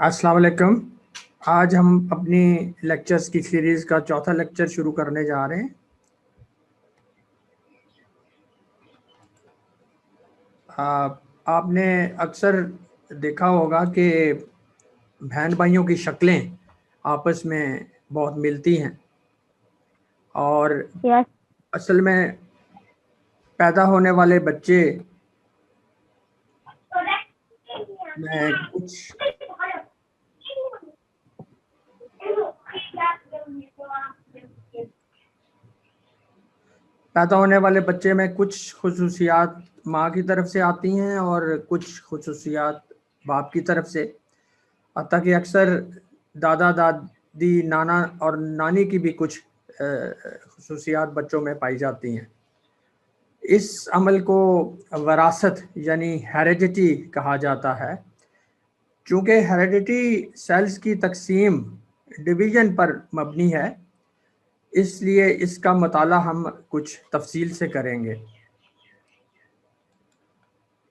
अस्सलाम वालेकुम। आज हम अपनी लेक्चर्स की सीरीज़ का चौथा लेक्चर शुरू करने जा रहे हैं। आपने अक्सर देखा होगा कि बहन भाइयों की शक्लें आपस में बहुत मिलती हैं और यस असल में पैदा होने वाले बच्चे में कुछ खुसूसियात माँ की तरफ से आती हैं और कुछ खुसूसियात बाप की तरफ से। हत्ता कि अक्सर दादा दादी नाना और नानी की भी कुछ खुसूसियात बच्चों में पाई जाती हैं। इस अमल को वरासत यानी हेरिडिटी कहा जाता है। चूँकि हेरिडिटी सेल्स की तकसीम डिवीज़न पर मबनी है, इसलिए इसका मुताला हम कुछ तफसील से करेंगे।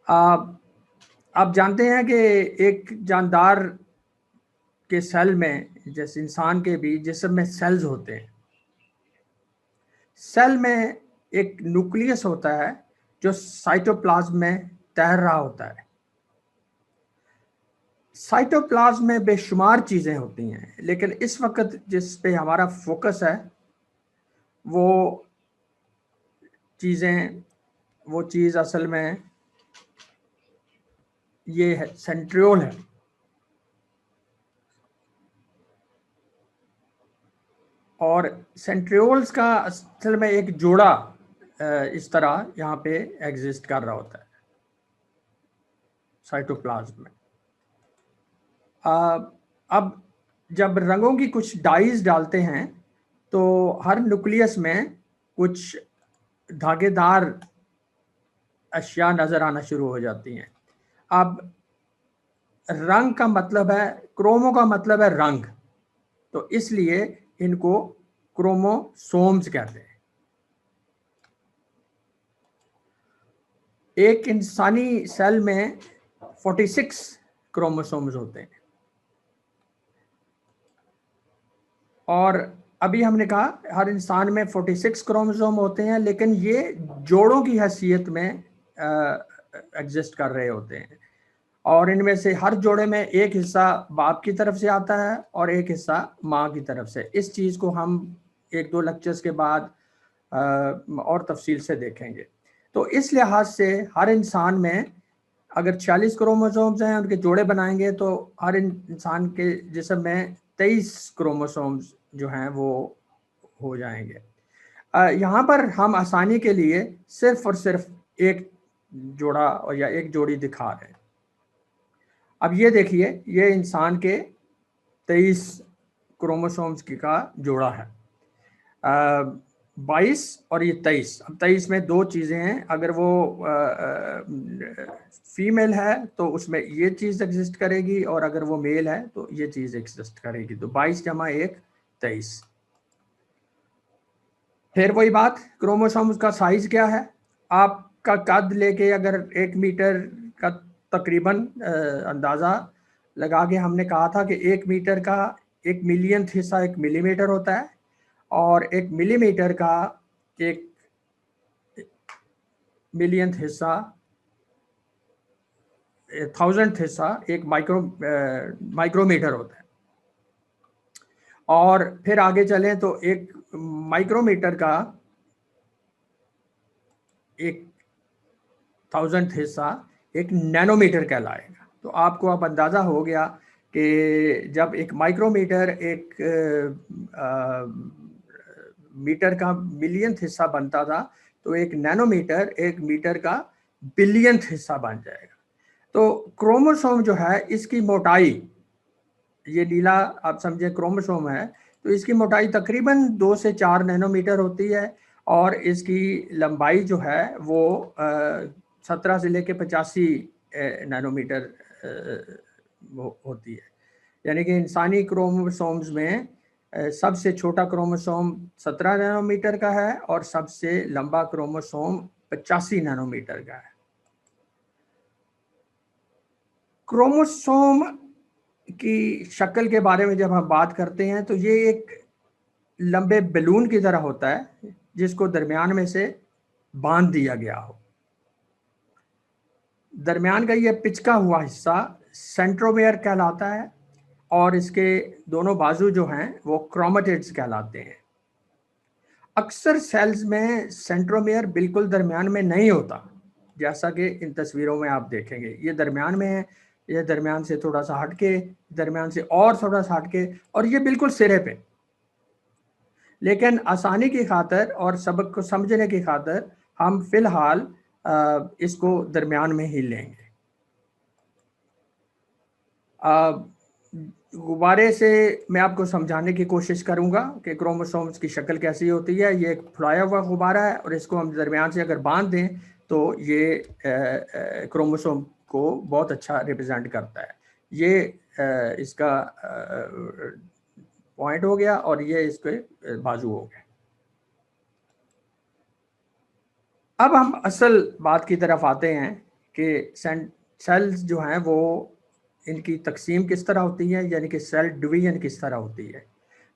आप जानते हैं कि एक जानदार के सेल में, जैसे इंसान के भी जिस्म में सेल्स होते हैं। सेल में एक न्यूक्लियस होता है जो साइटोप्लाज्म में तैर रहा होता है। साइटोप्लाज्म में बेशुमार चीज़ें होती हैं, लेकिन इस वक्त जिस पे हमारा फोकस है वो चीज़ असल में ये है, सेंट्रियोल है। और सेंट्रियोल्स का असल में एक जोड़ा इस तरह यहाँ पे एग्जिस्ट कर रहा होता है साइटोप्लाज्म में। अब जब रंगों की कुछ डाइज डालते हैं तो हर न्यूक्लियस में कुछ धागेदार अशिया नज़र आना शुरू हो जाती हैं। अब रंग का मतलब है, क्रोमो का मतलब है रंग, तो इसलिए इनको क्रोमोसोम्स कहते हैं। एक इंसानी सेल में 46 क्रोमोसोम्स होते हैं और अभी हमने कहा हर इंसान में 46 क्रोमोसोम होते हैं, लेकिन ये जोड़ों की हैसियत में एग्जिस्ट कर रहे होते हैं और इनमें से हर जोड़े में एक हिस्सा बाप की तरफ से आता है और एक हिस्सा माँ की तरफ से। इस चीज़ को हम एक दो लेक्चर्स के बाद और तफसील से देखेंगे। तो इस लिहाज से हर इंसान में अगर 40 क्रोमोसोम्स हैं, उनके जोड़े बनाएंगे तो हर इंसान के जिस्म में 23 क्रोमोसोम्स जो हैं वो हो जाएंगे। यहाँ पर हम आसानी के लिए सिर्फ और सिर्फ एक जोड़ा और या एक जोड़ी दिखा रहे हैं। अब ये देखिए, ये इंसान के 23 क्रोमोसोम्स की का जोड़ा है, 22 और ये 23। अब 23 में दो चीज़ें हैं, अगर वो फीमेल है तो उसमें ये चीज़ एग्जिस्ट करेगी और अगर वो मेल है तो ये चीज़ एग्जिस्ट करेगी। तो 22 जमा 1 23। फिर वही बात, क्रोमोसोम्स का साइज क्या है? आपका कद लेके अगर 1 मीटर का तकरीबन अंदाज़ा लगा के हमने कहा था कि 1 मीटर का 1 मिलियंथ हिस्सा 1 मिलीमीटर होता है और 1 मिलीमीटर का 1 मिलियंथ हिस्सा 1000th हिस्सा 1 माइक्रोमीटर होता है। और फिर आगे चलें तो 1 माइक्रोमीटर का 1 1000th हिस्सा 1 नैनोमीटर कहलाएगा। तो आपको अब अंदाज़ा हो गया कि जब 1 माइक्रोमीटर 1 मीटर का मिलियंथ हिस्सा बनता था तो 1 नैनोमीटर 1 मीटर का बिलियंथ हिस्सा बन जाएगा। तो क्रोमोसोम जो है इसकी मोटाई, ये नीला आप समझे क्रोमोसोम है, तो इसकी मोटाई तकरीबन 2 से 4 नैनोमीटर होती है और इसकी लंबाई जो है वो 17 से लेके 85 नैनोमीटर होती है। यानी कि इंसानी क्रोमोसोम्स में सबसे छोटा क्रोमोसोम 17 नैनोमीटर का है और सबसे लंबा क्रोमोसोम 85 नैनोमीटर का है। क्रोमोसोम की शक्ल के बारे में जब हम बात करते हैं तो ये एक लंबे बैलून की तरह होता है जिसको दरमियान में से बांध दिया गया हो। दरमियान का ये पिचका हुआ हिस्सा सेंट्रोमेयर कहलाता है और इसके दोनों बाजू जो हैं वो क्रोमेटिड्स कहलाते हैं। अक्सर सेल्स में सेंट्रोमेयर बिल्कुल दरमियान में नहीं होता, जैसा कि इन तस्वीरों में आप देखेंगे। ये दरमियान में है, ये दरमियान से थोड़ा सा हटके, दरमियान से और थोड़ा सा हटके, और ये बिल्कुल सिरे पे। लेकिन आसानी की खातर और सबक को समझने की खातर हम फिलहाल इसको दरमियान में ही लेंगे। गुब्बारे से मैं आपको समझाने की कोशिश करूंगा कि क्रोमोसोम्स की शक्ल कैसी होती है। ये एक फुलाया हुआ गुब्बारा है और इसको हम दरमियान से अगर बांध दें तो ये क्रोमोसोम को बहुत अच्छा रिप्रेजेंट करता है। ये इसका पॉइंट हो गया और ये इसके बाजू हो गए। अब हम असल बात की तरफ आते हैं कि सेल्स जो हैं वो इनकी तकसीम किस तरह होती है, यानी कि सेल डिवीजन किस तरह होती है।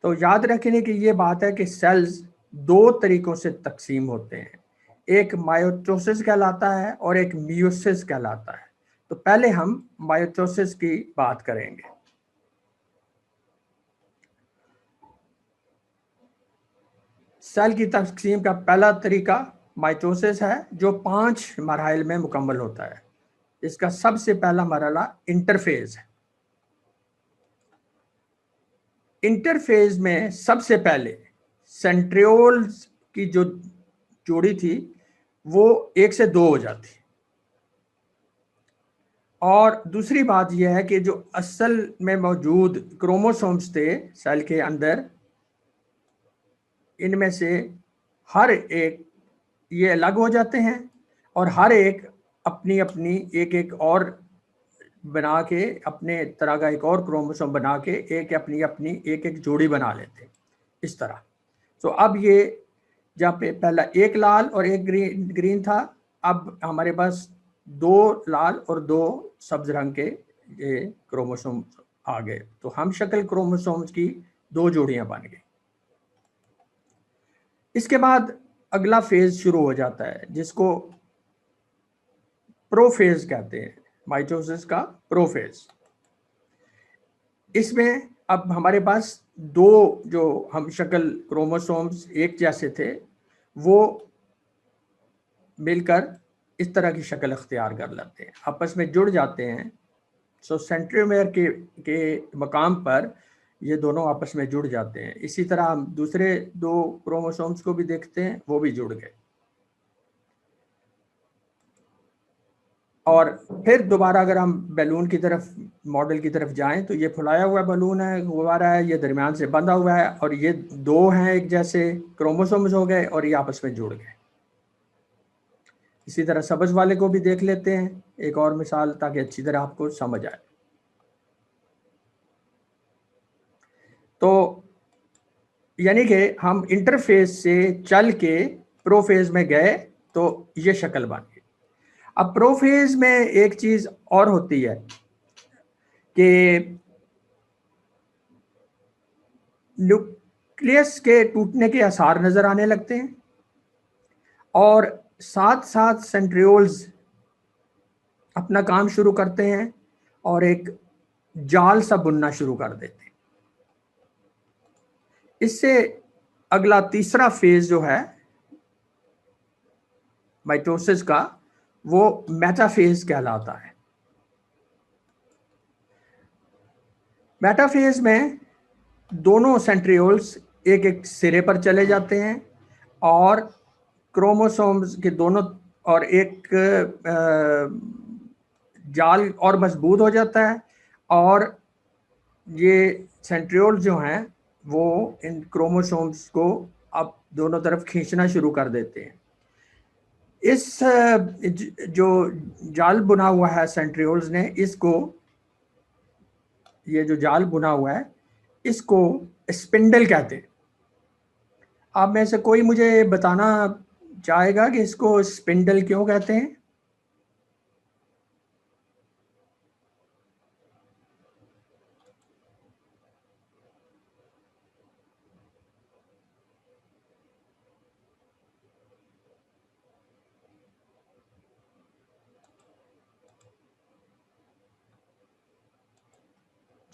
तो याद रखने की ये बात है कि सेल्स दो तरीक़ों से तकसीम होते हैं, एक मायोटोसिस कहलाता है और एक मियोसिस कहलाता है। तो पहले हम मायोटोसिस की बात करेंगे। सेल की तकसीम का पहला तरीका माइटोसिस है जो 5 मराहिल में मुकम्मल होता है। इसका सबसे पहला मरहला इंटरफेज है। इंटरफेज में सबसे पहले सेंट्रियोल्स की जो जोड़ी थी वो 1 से 2 हो जाती। और दूसरी बात यह है कि जो असल में मौजूद क्रोमोसोम्स थे सेल के अंदर, इनमें से हर एक ये अलग हो जाते हैं और हर एक अपनी अपनी एक और बना के, अपने तरह का एक और क्रोमोसोम बना के एक अपनी अपनी एक जोड़ी बना लेते इस तरह। तो अब ये जहाँ पे पहला एक लाल और एक ग्रीन था, अब हमारे पास 2 लाल और 2 सब्ज रंग के ये क्रोमोसोम आ गए। तो हम शक्ल क्रोमोसोम्स की 2 जोड़ियां बन गई। इसके बाद अगला फेज शुरू हो जाता है जिसको प्रोफेज कहते हैं, माइटोसिस का प्रोफेज। इसमें अब हमारे पास 2 जो हम शक्ल क्रोमोसोम्स एक जैसे थे वो मिलकर इस तरह की शक्ल अख्तियार कर लेते हैं, आपस में जुड़ जाते हैं। सो सेंट्रोमेयर के मकाम पर ये दोनों आपस में जुड़ जाते हैं। इसी तरह हम दूसरे 2 क्रोमोसोम्स को भी देखते हैं, वो भी जुड़ गए। और फिर दोबारा अगर हम बैलून की तरफ, मॉडल की तरफ जाएं तो ये फुलाया हुआ बैलून है, गुब्बारा है, ये दरमियान से बंधा हुआ है और ये 2 हैं एक जैसे क्रोमोसोम्स हो गए और ये आपस में जुड़ गए। इसी तरह सब्ज वाले को भी देख लेते हैं, एक और मिसाल, ताकि अच्छी तरह आपको समझ आए। तो यानी कि हम इंटरफेस से चल के प्रोफेज में गए तो ये शक्ल बन गई। अब प्रोफेज में एक चीज और होती है कि न्यूक्लियस के टूटने के आसार नजर आने लगते हैं और साथ साथ सेंट्रियोल्स अपना काम शुरू करते हैं और एक जाल सा बुनना शुरू कर देते हैं। इससे अगला तीसरा फेज जो है माइटोसिस का, वो मेटाफेज कहलाता है। मेटाफेज में दोनों सेंट्रियोल्स एक सिरे पर चले जाते हैं और क्रोमोसोम्स के दोनों और एक जाल और मजबूत हो जाता है और ये सेंट्रियोल्स जो हैं वो इन क्रोमोसोम्स को अब दोनों तरफ खींचना शुरू कर देते हैं। इस जो जाल बुना हुआ है सेंट्रियोल्स ने, इसको, ये जो जाल बुना हुआ है इसको स्पिंडल कहते हैं। आप में से कोई मुझे बताना चाहेगा कि इसको स्पिंडल क्यों कहते हैं?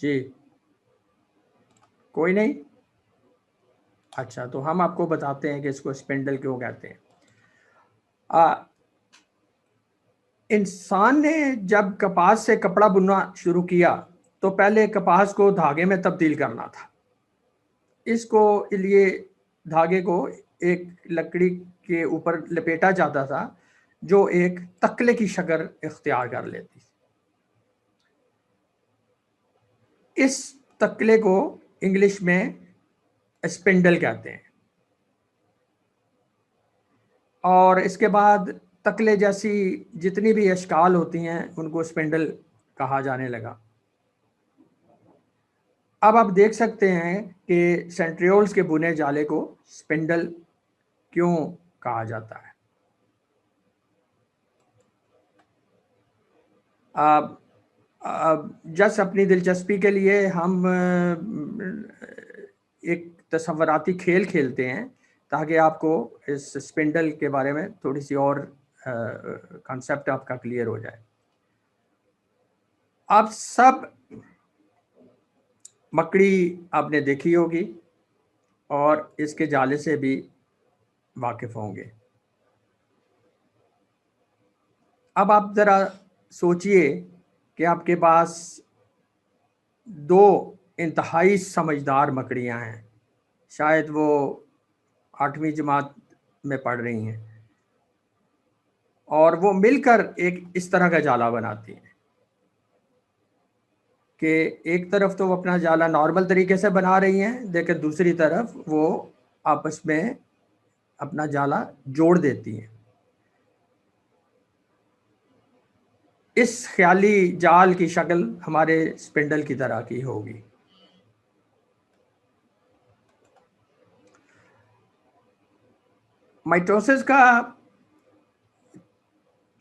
जी, कोई नहीं। अच्छा, तो हम आपको बताते हैं कि इसको स्पिंडल क्यों कहते हैं। इंसान ने जब कपास से कपड़ा बुनना शुरू किया तो पहले कपास को धागे में तब्दील करना था। इसको लिए धागे को एक लकड़ी के ऊपर लपेटा जाता था जो एक तकले की शक्ल इख्तियार कर लेती थी। इस तकले को इंग्लिश में स्पिंडल कहते हैं। और इसके बाद तकले जैसी जितनी भी अशकाल होती हैं उनको स्पिंडल कहा जाने लगा। अब आप देख सकते हैं कि सेंट्रियोल्स के बुने जाले को स्पिंडल क्यों कहा जाता है। अब जस्ट अपनी दिलचस्पी के लिए हम एक तसव्वुराती खेल खेलते हैं ताकि आपको इस स्पिंडल के बारे में थोड़ी सी और कॉन्सेप्ट आपका क्लियर हो जाए। आप सब मकड़ी आपने देखी होगी और इसके जाले से भी वाकिफ होंगे। अब आप ज़रा सोचिए कि आपके पास दो इंतहाई समझदार मकड़ियां हैं, शायद वो 8वीं जमात में पढ़ रही हैं, और वो मिलकर एक इस तरह का जाला बनाती हैं कि एक तरफ तो वो अपना जाला नॉर्मल तरीके से बना रही हैं, लेकिन दूसरी तरफ वो आपस में अपना जाला जोड़ देती हैं। इस ख्याली जाल की शक्ल हमारे स्पिंडल की तरह की होगी। माइटोसिस का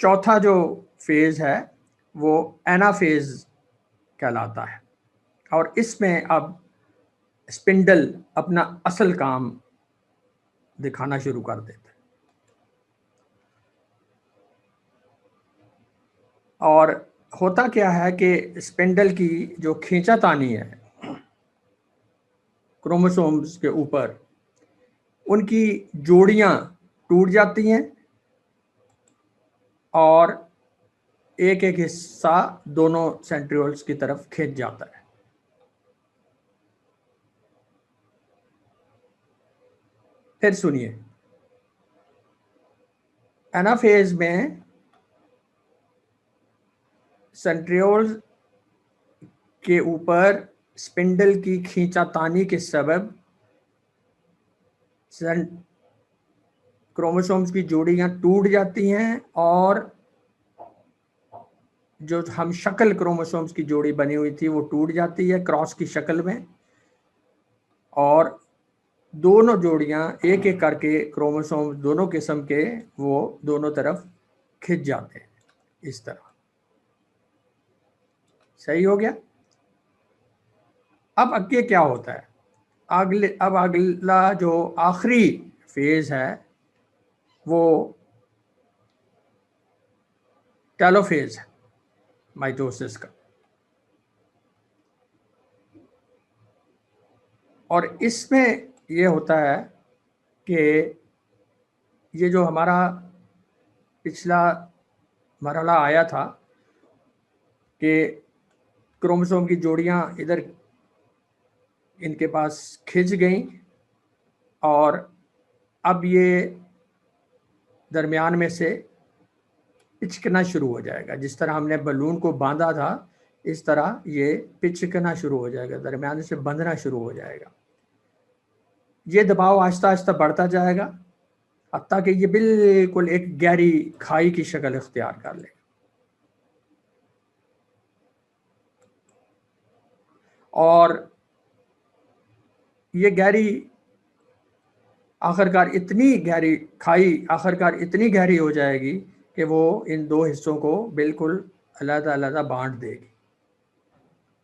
चौथा जो फेज है वो एनाफेज कहलाता है, और इसमें अब स्पिंडल अपना असल काम दिखाना शुरू कर देता है। और होता क्या है कि स्पिंडल की जो खींचातानी है क्रोमोसोम्स के ऊपर, उनकी जोड़ियां टूट जाती हैं और एक एक हिस्सा दोनों सेंट्रियोल्स की तरफ खींच जाता है। फिर सुनिए, एनाफेज में सेंट्रियोल्स के ऊपर स्पिंडल की खींचातानी के सबब क्रोमोसोम्स की जोड़ियां टूट जाती हैं और जो हम शक्ल क्रोमोसोम्स की जोड़ी बनी हुई थी वो टूट जाती है क्रॉस की शक्ल में, और दोनों जोड़ियां एक एक करके क्रोमोसोम दोनों किस्म के वो दोनों तरफ खिंच जाते हैं इस तरह। सही हो गया। अब आगे क्या होता है? अगला जो आखिरी फेज है वो टेलोफेज है माइटोसिस का, और इसमें ये होता है कि ये जो हमारा पिछला मरहला आया था कि क्रोमोसोम की जोड़ियां इधर इनके पास खिंच गई और अब ये दरमियान में से पिचकना शुरू हो जाएगा। जिस तरह हमने बलून को बांधा था इस तरह ये पिचकना शुरू हो जाएगा, दरमियान से बंधना शुरू हो जाएगा। ये दबाव आहिस्ता आहिस्ता बढ़ता जाएगा हत्ता कि ये बिल्कुल एक गहरी खाई की शक्ल इख्तियार कर ले, और ये गहरी आखिरकार इतनी गहरी खाई आखिरकार इतनी गहरी हो जाएगी कि वो इन दो हिस्सों को बिल्कुल अलग अलग बांट देगी।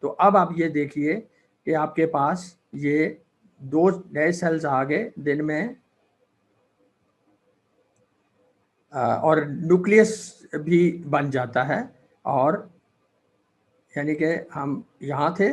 तो अब आप ये देखिए कि आपके पास ये दो नए सेल्स आ गए दिन में, और न्यूक्लियस भी बन जाता है, और यानी कि हम यहाँ थे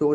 2